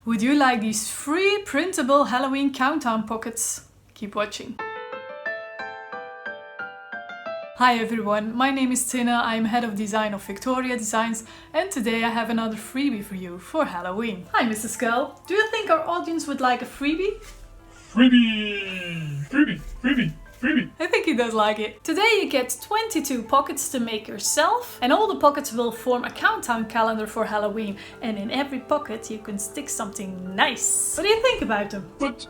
Would you like these free printable Halloween countdown pockets? Keep watching. Hi everyone, my name is Tina, I'm head of design of VectoriaDesigns, and today I have another freebie for you for Halloween. Hi Mr. Skull, do you think our audience would like a freebie? Freebie! Freebie! Freebie! Freebie! I think he does like it. Today you get 22 pockets to make yourself, and all the pockets will form a countdown calendar for Halloween, and in every pocket you can stick something nice. What do you think about them? But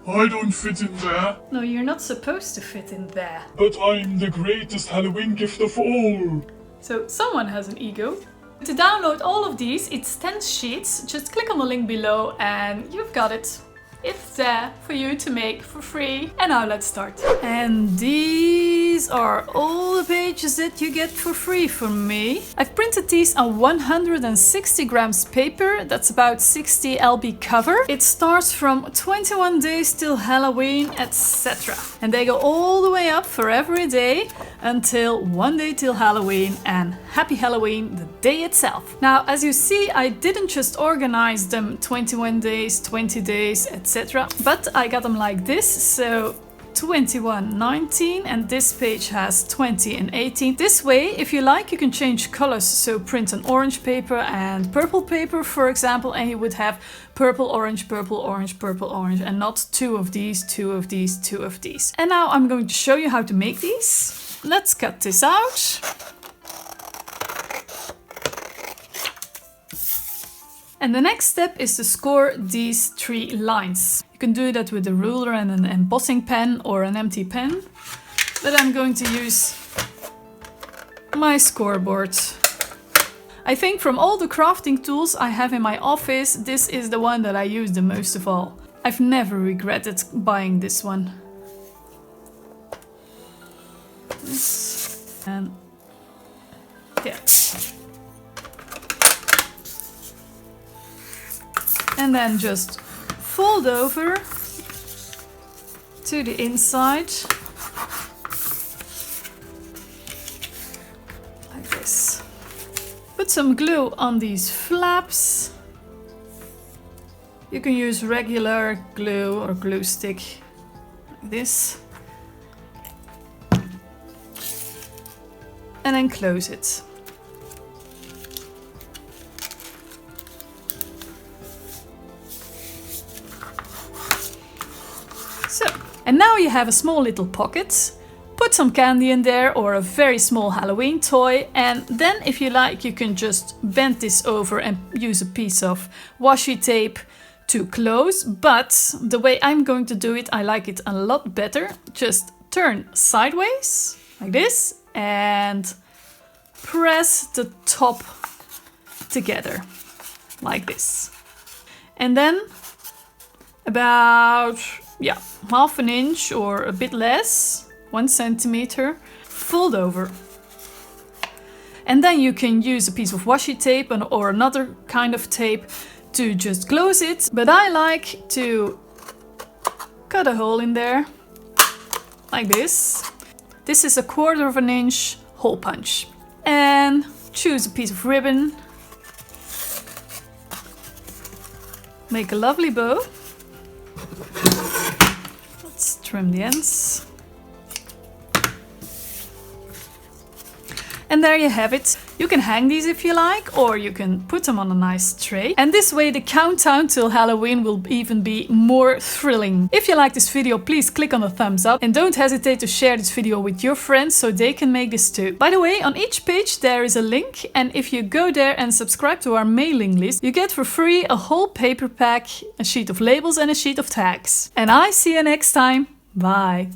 I don't fit in there. No, you're not supposed to fit in there. But I'm the greatest Halloween gift of all. So someone has an ego. To download all of these, it's 10 sheets. Just click on the link below and you've got it. It's there for you to make for free. And now let's start. And these are all the pages that you get for free from me. I've printed these on 160 grams paper. That's about 60 lb cover. It starts from 21 days till Halloween, etc. And they go all the way up for every day until one day till Halloween, and happy Halloween the day itself. Now, as you see, I didn't just organize them 21 days, 20 days, etc. But I got them like this, so 21, 19, and this page has 20 and 18. This way, if you like, you can change colors. So print an orange paper and purple paper, for example, and you would have purple, orange, purple, orange, purple, orange, and not two of these, two of these, two of these. And now I'm going to show you how to make these. Let's cut this out. And the next step is to score these 3 lines. You can do that with a ruler and an embossing pen or an empty pen. But I'm going to use my scoreboard. I think from all the crafting tools I have in my office, this is the one that I use the most of all. I've never regretted buying this one. This and yeah. And then just fold over to the inside like this. Put some glue on these flaps. You can use regular glue or glue stick like this. And then close it. So, and now you have a small little pocket. Put some candy in there or a very small Halloween toy, and then if you like you can just bend this over and use a piece of washi tape to close. But the way I'm going to do it, I like it a lot better. Just turn sideways like this and press the top together like this. And then about half an inch or a bit less, 1 centimeter, fold over. And then you can use a piece of washi tape or another kind of tape to just close it. But I like to cut a hole in there like this. This is a 1/4 of an inch hole punch. And choose a piece of ribbon. Make a lovely bow. Let's trim the ends. And there you have it. You can hang these if you like, or you can put them on a nice tray. And this way the countdown till Halloween will even be more thrilling. If you like this video, please click on the thumbs up and don't hesitate to share this video with your friends so they can make this too. By the way, on each page there is a link, and if you go there and subscribe to our mailing list, you get for free a whole paper pack, a sheet of labels and a sheet of tags. And I see you next time. Bye!